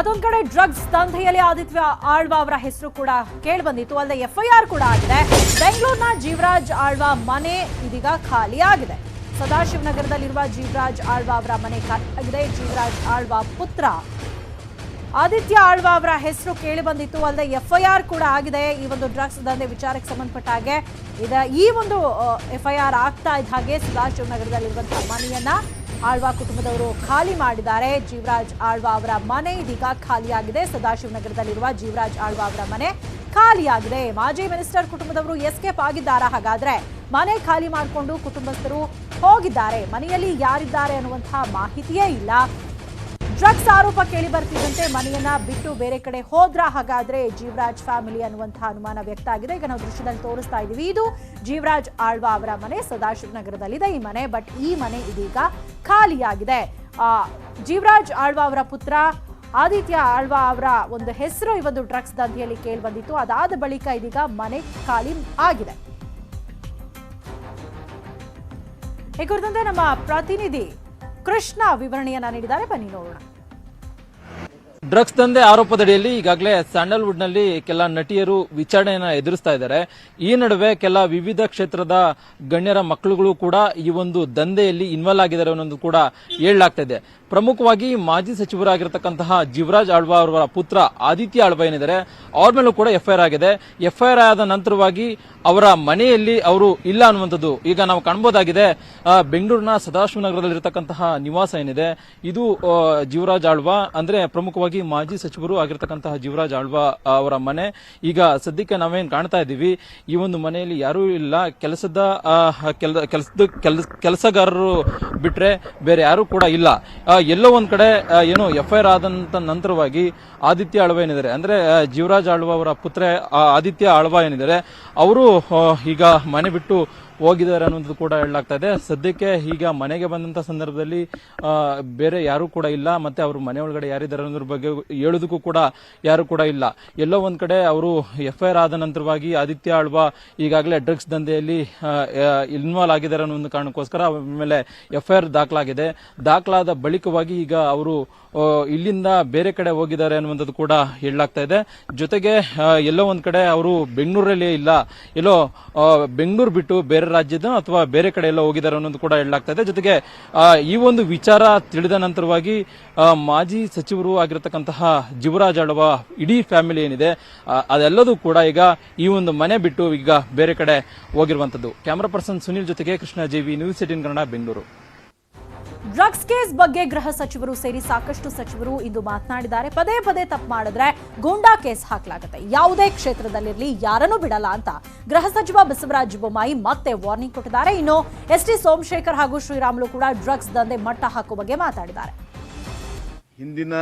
ಮತ್ತೊಂದು ಕಡೆ ಡ್ರಗ್ಸ್ ದಂಧೆಯಲ್ಲಿ ಆದಿತ್ಯ ಆಳ್ವಾ ಅವರ ಹೆಸರು ಕೂಡ ಕೇಳಿ ಬಂದಿತ್ತು. ಅಲ್ಲದೆ ಎಫ್ಐಆರ್ ಕೂಡ ಆಗಿದೆ. ಬೆಂಗಳೂರಿನ ಜೀವರಾಜ್ ಆಳ್ವಾ ಮನೆ ಇದೀಗ ಖಾಲಿಯಾಗಿದೆ. ಸದಾಶಿವನಗರದಲ್ಲಿರುವ ಜೀವರಾಜ್ ಆಳ್ವಾ ಅವರ ಮನೆ ಖಾಲಿಯಾಗಿದೆ. ಜೀವರಾಜ್ ಆಳ್ವಾ ಪುತ್ರ ಆದಿತ್ಯ ಆಳ್ವಾ ಅವರ ಹೆಸರು ಕೇಳಿ ಬಂದಿತ್ತು. ಅಲ್ಲದೆ ಎಫ್ಐಆರ್ ಕೂಡ ಆಗಿದೆ. ಈ ಒಂದು ಡ್ರಗ್ಸ್ ದಂಧೆ ವಿಚಾರಕ್ಕೆ ಸಂಬಂಧಪಟ್ಟ ಹಾಗೆ ಈ ಒಂದು ಎಫ್ಐಆರ್ ಆಗ್ತಾ ಇದ್ದ ಹಾಗೆ ಸದಾಶಿವನಗರದಲ್ಲಿರುವಂತಹ ಮನೆಯನ್ನ ಆಳ್ವಾ ಕುಟುಂಬದವರು ಖಾಲಿ ಮಾಡಿದ್ದಾರೆ. ಜೀವರಾಜ್ ಆಳ್ವಾ ಅವರ ಮನೆ ಇದೀಗ ಖಾಲಿಯಾಗಿದೆ. ಸದಾಶಿವನಗರದಲ್ಲಿರುವ ಜೀವರಾಜ್ ಆಳ್ವಾ ಅವರ ಮನೆ ಖಾಲಿಯಾಗಿದೆ. ಮಾಜಿ ಮಿನಿಸ್ಟರ್ ಕುಟುಂಬದವರು ಎಸ್ಕೇಪ್ ಆಗಿದ್ದಾರಾ? ಹಾಗಾದ್ರೆ ಮನೆ ಖಾಲಿ ಮಾಡಿಕೊಂಡು ಕುಟುಂಬಸ್ಥರು ಹೋಗಿದ್ದಾರೆ. ಮನೆಯಲ್ಲಿ ಯಾರಿದ್ದಾರೆ ಅನ್ನುವಂತಹ ಮಾಹಿತಿಯೇ ಇಲ್ಲ. ಡ್ರಗ್ಸ್ ಆರೋಪ ಕೇಳಿ ಬರ್ತಿದ್ದಂತೆ ಮನೆಯನ್ನ ಬಿಟ್ಟು ಬೇರೆ ಕಡೆ ಹೋದ್ರ ಹಾಗಾದ್ರೆ ಜೀವರಾಜ್ ಫ್ಯಾಮಿಲಿ ಅನ್ನುವಂತಹ ಅನುಮಾನ ವ್ಯಕ್ತ ಆಗಿದೆ. ಈಗ ನಾವು ದೃಶ್ಯದಲ್ಲಿ ತೋರಿಸ್ತಾ ಇದ್ದೀವಿ. ಇದು ಜೀವರಾಜ್ ಆಳ್ವಾ ಅವರ ಮನೆ, ಸದಾಶಿವನಗರದಲ್ಲಿದೆ ಈ ಮನೆ. ಬಟ್ ಈ ಮನೆ ಇದೀಗ ಖಾಲಿಯಾಗಿದೆ. ಜೀವರಾಜ್ ಆಳ್ವಾ ಅವರ ಪುತ್ರ ಆದಿತ್ಯ ಆಳ್ವಾ ಅವರ ಒಂದು ಹೆಸರು ಈ ಒಂದು ಡ್ರಗ್ಸ್ ದಂಧೆಯಲ್ಲಿ ಕೇಳಿ ಬಂದಿತ್ತು. ಅದಾದ ಬಳಿಕ ಇದೀಗ ಮನೆ ಖಾಲಿ ಆಗಿದೆ. ಈ ಕುರಿತಂತೆ ನಮ್ಮ ಪ್ರತಿನಿಧಿ ಕೃಷ್ಣ ವಿವರಣೆಯನ್ನ ನೀಡಿದ್ದಾರೆ. ಬನ್ನಿ ನೋಡೋಣ. ಡ್ರಗ್ಸ್ ದಂಧೆ ಆರೋಪದಡಿಯಲ್ಲಿ ಈಗಾಗಲೇ ಸ್ಯಾಂಡಲ್ವುಡ್ ನಲ್ಲಿ ಕೆಲ ನಟಿಯರು ವಿಚಾರಣೆಯನ್ನ ಎದುರಿಸ್ತಾ ಇದ್ದಾರೆ. ಈ ನಡುವೆ ಕೆಲ ವಿವಿಧ ಕ್ಷೇತ್ರದ ಗಣ್ಯರ ಮಕ್ಕಳುಗಳು ಕೂಡ ಈ ಒಂದು ದಂಧೆಯಲ್ಲಿ ಇನ್ವಾಲ್ವ್ ಆಗಿದ್ದಾರೆ ಅನ್ನೋದು ಕೂಡ ಹೇಳಲಾಗ್ತಾ ಇದೆ. ಪ್ರಮುಖವಾಗಿ ಮಾಜಿ ಸಚಿವರಾಗಿರ್ತಕ್ಕಂತಹ ಜೀವರಾಜ್ ಆಳ್ವಾ ಅವರ ಪುತ್ರ ಆದಿತ್ಯ ಆಳ್ವಾ ಏನಿದ್ದಾರೆ ಅವ್ರ ಮೇಲೂ ಕೂಡ ಎಫ್ಐಆರ್ ಆಗಿದೆ. ಎಫ್ಐಆರ್ ಆದ ನಂತರವಾಗಿ ಅವರ ಮನೆಯಲ್ಲಿ ಅವರು ಇಲ್ಲ ಅನ್ನುವಂಥದ್ದು ಈಗ ನಾವು ಕಾಣಬಹುದಾಗಿದೆ. ಬೆಂಗಳೂರಿನ ಸದಾಶಿವನಗರದಲ್ಲಿರತಕ್ಕಂತಹ ನಿವಾಸ ಏನಿದೆ ಇದು ಜೀವರಾಜ್ ಆಳ್ವಾ ಅಂದ್ರೆ ಪ್ರಮುಖವಾಗಿ ಮಾಜಿ ಸಚಿವರು ಆಗಿರ್ತಕ್ಕಂತಹ ಜೀವರಾಜ್ ಆಳ್ವಾ ಅವರ ಮನೆ. ಈಗ ಸದ್ಯಕ್ಕೆ ನಾವೇನ್ ಕಾಣ್ತಾ ಇದ್ದೀವಿ, ಈ ಒಂದು ಮನೆಯಲ್ಲಿ ಯಾರೂ ಇಲ್ಲ. ಕೆಲಸಗಾರರು ಬಿಟ್ರೆ ಬೇರೆ ಯಾರು ಕೂಡ ಇಲ್ಲ. ಎಲ್ಲೋ ಒಂದ್ ಕಡೆ ಏನು ಎಫ್ಐಆರ್ ಆದಂತ ನಂತರವಾಗಿ ಆದಿತ್ಯ ಆಳ್ವಾ ಏನಿದ್ದಾರೆ ಅಂದ್ರೆ ಜೀವರಾಜ್ ಆಳ್ವಾ ಅವರ ಪುತ್ರ ಆದಿತ್ಯ ಆಳ್ವಾ ಏನಿದ್ದಾರೆ ಅವರು ಈಗ ಮನೆ ಬಿಟ್ಟು ಹೋಗಿದ್ದಾರೆ ಅನ್ನೋದು ಕೂಡ ಹೇಳಲಾಗ್ತಾ ಇದೆ. ಸದ್ಯಕ್ಕೆ ಈಗ ಮನೆಗೆ ಬಂದಂತ ಸಂದರ್ಭದಲ್ಲಿ ಬೇರೆ ಯಾರು ಕೂಡ ಇಲ್ಲ. ಮತ್ತೆ ಅವರು ಮನೆ ಒಳಗಡೆ ಯಾರಿದ್ದಾರೆ ಅನ್ನೋದ್ರ ಬಗ್ಗೆ ಹೇಳೋದಕ್ಕೂ ಕೂಡ ಯಾರು ಕೂಡ ಇಲ್ಲ. ಎಲ್ಲೋ ಒಂದ್ ಕಡೆ ಅವರು ಎಫ್ಐಆರ್ ಆದ ನಂತರವಾಗಿ ಆದಿತ್ಯ ಆಳ್ವಾ ಈಗಾಗಲೇ ಡ್ರಗ್ಸ್ ದಂಧೆಯಲ್ಲಿ ಇನ್ವಾಲ್ವ್ ಆಗಿದ್ದಾರೆ ಅನ್ನೋ ಒಂದು ಕಾರಣಕ್ಕೋಸ್ಕರ ಮೇಲೆ ಎಫ್ಐಆರ್ ದಾಖಲಾಗಿದೆ. ದಾಖಲಾದ ಬಳಿಕವಾಗಿ ಈಗ ಅವರು ಇಲ್ಲಿಂದ ಬೇರೆ ಕಡೆ ಹೋಗಿದ್ದಾರೆ ಅನ್ನುವಂಥದ್ದು ಕೂಡ ಹೇಳಲಾಗ್ತಾ ಇದೆ. ಜೊತೆಗೆ ಎಲ್ಲೋ ಒಂದ್ ಕಡೆ ಅವರು ಬೆಂಗಳೂರಲ್ಲಿ ಇಲ್ಲ, ಎಲ್ಲೋ ಬೆಂಗಳೂರು ಬಿಟ್ಟು ಬೇರೆ ರಾಜ್ಯದ ಅಥವಾ ಬೇರೆ ಕಡೆ ಎಲ್ಲ ಹೋಗಿದ್ದಾರೆ ಅನ್ನೋದು ಕೂಡ ಹೇಳಲಾಗ್ತಾ ಇದೆ. ಜೊತೆಗೆ ಈ ಒಂದು ವಿಚಾರ ತಿಳಿದ ನಂತರವಾಗಿ ಮಾಜಿ ಸಚಿವರು ಆಗಿರತಕ್ಕಂತಹ ಜೀವರಾಜ್ ಆಳ್ವಾ ಇಡೀ ಫ್ಯಾಮಿಲಿ ಏನಿದೆ ಅದೆಲ್ಲದೂ ಕೂಡ ಈಗ ಈ ಒಂದು ಮನೆ ಬಿಟ್ಟು ಈಗ ಬೇರೆ ಕಡೆ ಹೋಗಿರುವಂತದ್ದು. ಕ್ಯಾಮರಾ ಪರ್ಸನ್ ಸುನಿಲ್ ಜೊತೆಗೆ Krishna JV, news 18 Kannada, Bengaluru. Drugs case ಬಗ್ಗೆ ಗೃಹ ಸಚಿವರು ಸೇರಿ ಸಾಕಷ್ಟು ಸಚಿವರು ಇಂದು ಮಾತನಾಡಿದ್ದಾರೆ. ಪದೇ ಪದೇ ತಪ್ಪು ಮಾಡಿದ್ರೆ ಗೂಂಡಾ ಕೇಸ್ ಹಾಕಲಾಗುತ್ತೆ, ಯಾವುದೇ ಕ್ಷೇತ್ರದಲ್ಲಿರಲಿ ಯಾರನ್ನೂ ಬಿಡಲ್ಲ ಅಂತ ಗೃಹ ಸಚಿವ ಬಸವರಾಜ ಬೊಮ್ಮಾಯಿ ಮತ್ತೆ ವಾರ್ನಿಂಗ್ ಕೊಟ್ಟಿದ್ದಾರೆ. ಇನ್ನು ಎಸ್.ಟಿ. ಸೋಮಶೇಖರ್ ಹಾಗೂ ಶ್ರೀರಾಮುಲು ಕೂಡ ಡ್ರಗ್ಸ್ ದಂಧೆ ಮಟ್ಟ ಹಾಕುವ ಬಗ್ಗೆ ಮಾತಾಡಿದ್ದಾರೆ. ಹಿಂದಿನ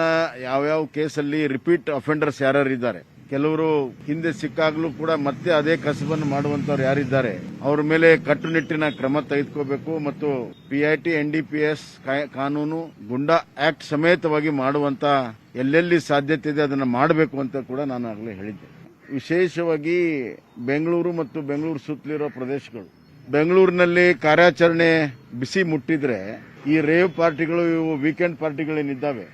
ಯಾವ್ಯಾವ ಕೇಸಲ್ಲಿ ರಿಪೀಟ್ ಅಫೆಂಡರ್ಸ್ ಯಾರ್ಯಾರು ಇದ್ದಾರೆ, ಕೆಲವರು ಹಿಂದೆ ಸಿಕ್ಕಾಗ್ಲೂ ಕೂಡ ಮತ್ತೆ ಅದೇ ಕಸಬನ್ನು ಮಾಡುವಂತವ್ರು ಯಾರಿದ್ದಾರೆ ಅವ್ರ ಮೇಲೆ ಕಟ್ಟುನಿಟ್ಟಿನ ಕ್ರಮ ತೆಗೆದುಕೋಬೇಕು. ಮತ್ತು PIT NDPS ಕಾನೂನು ಗುಂಡಾ ಆಕ್ಟ್ ಸಮೇತವಾಗಿ ಮಾಡುವಂತ ಎಲ್ಲೆಲ್ಲಿ ಸಾಧ್ಯತೆ ಇದೆ ಅದನ್ನ ಮಾಡಬೇಕು ಅಂತ ಕೂಡ ನಾನು ಆಗಲೇ ಹೇಳಿದ್ದೆ. ವಿಶೇಷವಾಗಿ ಬೆಂಗಳೂರು ಮತ್ತು ಬೆಂಗಳೂರು ಸುತ್ತಲಿರೋ ಪ್ರದೇಶಗಳು, ಬೆಂಗಳೂರಿನಲ್ಲಿ ಕಾರ್ಯಾಚರಣೆ ಬಿಸಿ ಮುಟ್ಟಿದ್ರೆ ಈ ರೇವ್ ಪಾರ್ಟಿಗಳು, ಇವು ವೀಕೆಂಡ್ ಪಾರ್ಟಿಗಳೇನಿದ್ದಾವೆ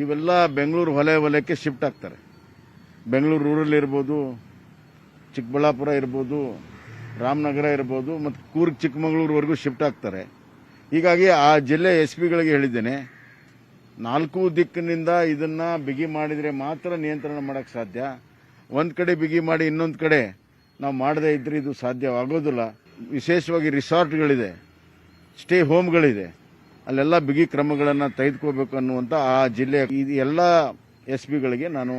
ಇವೆಲ್ಲ ಬೆಂಗಳೂರು ವಲಯಕ್ಕೆ ಶಿಫ್ಟ್ ಆಗ್ತಾರೆ. ಬೆಂಗಳೂರು ರೂರಲ್ ಇರ್ಬೋದು, ಚಿಕ್ಕಬಳ್ಳಾಪುರ ಇರ್ಬೋದು, ರಾಮನಗರ ಇರ್ಬೋದು, ಮತ್ತು ಕೂರ್ಗ್ ಚಿಕ್ಕಮಗಳೂರುವರೆಗೂ ಶಿಫ್ಟ್ ಆಗ್ತಾರೆ. ಹೀಗಾಗಿ ಆ ಜಿಲ್ಲೆ SP ಗಳಿಗೆ ಹೇಳಿದ್ದೇನೆ, 4 ದಿಕ್ಕಿನಿಂದ ಇದನ್ನ ಬಿಗಿ ಮಾಡಿದರೆ ಮಾತ್ರ ನಿಯಂತ್ರಣ ಮಾಡಕ್ಕೆ ಸಾಧ್ಯ. ಒಂದು ಕಡೆ ಬಿಗಿ ಮಾಡಿ ಇನ್ನೊಂದು ಕಡೆ ನಾವು ಮಾಡದೇ ಇದ್ರೆ ಇದು ಸಾಧ್ಯವಾಗೋದಿಲ್ಲ. ವಿಶೇಷವಾಗಿ ರಿಸಾರ್ಟ್ಗಳಿದೆ, ಸ್ಟೇ ಹೋಮ್ಗಳಿದೆ, ಅಲ್ಲೆಲ್ಲ ಬಿಗಿ ಕ್ರಮಗಳನ್ನು ತೆಗೆದುಕೋಬೇಕು ಅನ್ನುವಂಥ ಆ ಜಿಲ್ಲೆಯ ಎಲ್ಲ SP ಗಳಿಗೆ ನಾನು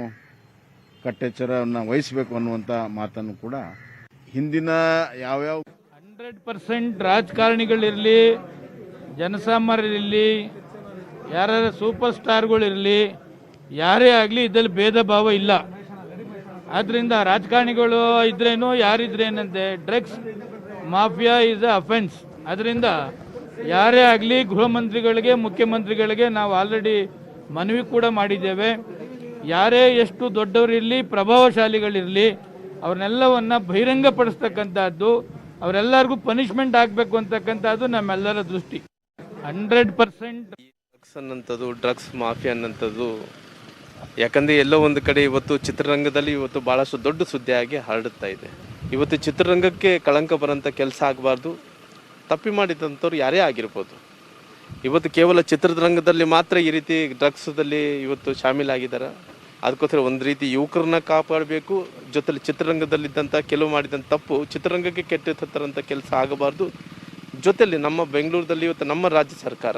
ಕಟ್ಟೆಚ್ಚರವನ್ನು ವಹಿಸಬೇಕು ಅನ್ನುವಂಥ ಮಾತನ್ನು ಕೂಡ ಹಿಂದಿನ ಯಾವ್ಯಾವ 100% ರಾಜಕಾರಣಿಗಳಿರಲಿ, ಜನಸಾಮಾನ್ಯರಿರಲಿ, ಯಾರ ಸೂಪರ್ ಸ್ಟಾರ್ಗಳಿರಲಿ, ಯಾರೇ ಆಗಲಿ ಇದರಲ್ಲಿ ಭೇದ ಭಾವ ಇಲ್ಲ. ಆದ್ದರಿಂದ ರಾಜಕಾರಣಿಗಳು ಇದ್ರೇನು ಯಾರಿದ್ರೇನಂತೆ drugs mafia is a offence. ಅದರಿಂದ ಯಾರೇ ಆಗಲಿ ಗೃಹ ಮಂತ್ರಿಗಳಿಗೆ, ಮುಖ್ಯಮಂತ್ರಿಗಳಿಗೆ ನಾವು ಆಲ್ರೆಡಿ ಮನವಿ ಕೂಡ ಮಾಡಿದ್ದೇವೆ. ಯಾರೇ ಎಷ್ಟು ದೊಡ್ಡವರಿರಲಿ, ಪ್ರಭಾವಶಾಲಿಗಳಿರಲಿ, ಅವ್ರನ್ನೆಲ್ಲವನ್ನ ಬಹಿರಂಗಪಡಿಸ್ತಕ್ಕಂಥದ್ದು, ಅವರೆಲ್ಲರಿಗೂ ಪನಿಷ್ಮೆಂಟ್ ಆಗಬೇಕು ಅಂತಕ್ಕಂಥದ್ದು ನಮ್ಮೆಲ್ಲರ ದೃಷ್ಟಿ. 100% ಡ್ರಗ್ಸ್ ಅನ್ನಂಥದ್ದು, ಡ್ರಗ್ಸ್ ಮಾಫಿಯಾ ಅನ್ನಂಥದ್ದು ಯಾಕಂದರೆ ಎಲ್ಲೋ ಒಂದು ಕಡೆ ಇವತ್ತು ಚಿತ್ರರಂಗದಲ್ಲಿ ಇವತ್ತು ಭಾಳಷ್ಟು ದೊಡ್ಡ ಸುದ್ದಿಯಾಗಿ ಹರಡುತ್ತಾ ಇದೆ. ಇವತ್ತು ಚಿತ್ರರಂಗಕ್ಕೆ ಕಳಂಕ ಬರೋಂಥ ಕೆಲಸ ಆಗಬಾರ್ದು. ತಪ್ಪಿ ಮಾಡಿದಂಥವ್ರು ಯಾರೇ ಆಗಿರ್ಬೋದು. ಇವತ್ತು ಕೇವಲ ಚಿತ್ರರಂಗದಲ್ಲಿ ಮಾತ್ರ ಈ ರೀತಿ ಡ್ರಗ್ಸದಲ್ಲಿ ಇವತ್ತು ಶಾಮೀಲಾಗಿದ್ದಾರೆ. ಅದಕ್ಕೋಸ್ಕರ ಒಂದು ರೀತಿ ಯುವಕರನ್ನ ಕಾಪಾಡಬೇಕು, ಜೊತೆಲಿ ಚಿತ್ರರಂಗದಲ್ಲಿದ್ದಂಥ ಕೆಲವು ಮಾಡಿದಂಥ ತಪ್ಪು ಚಿತ್ರರಂಗಕ್ಕೆ ಕೆಟ್ಟಿರ್ತರಂಥ ಕೆಲಸ ಆಗಬಾರ್ದು. ಜೊತೆಲಿ ನಮ್ಮ ಬೆಂಗಳೂರಲ್ಲಿ ಇವತ್ತು ನಮ್ಮ ರಾಜ್ಯ ಸರ್ಕಾರ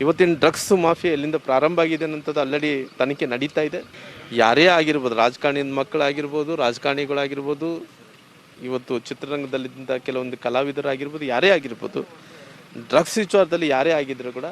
ಇವತ್ತಿನ ಡ್ರಗ್ಸ್ ಮಾಫಿಯಾ ಎಲ್ಲಿಂದ ಪ್ರಾರಂಭ ಆಗಿದೆ ಅನ್ನೋಂಥದ್ದು ಆಲ್ರೆಡಿ ತನಿಖೆ ನಡೀತಾ ಇದೆ. ಯಾರೇ ಆಗಿರ್ಬೋದು, ರಾಜಕಾರಣಿಯ ಮಕ್ಕಳಾಗಿರ್ಬೋದು, ರಾಜಕಾರಣಿಗಳಾಗಿರ್ಬೋದು, ಇವತ್ತು ಚಿತ್ರರಂಗದಲ್ಲಿದ್ದಂಥ ಕೆಲವೊಂದು ಕಲಾವಿದರಾಗಿರ್ಬೋದು, ಯಾರೇ ಆಗಿರ್ಬೋದು, ಡ್ರಗ್ಸ್ ವಿಚಾರದಲ್ಲಿ ಯಾರೇ ಆಗಿದ್ರು ಕೂಡ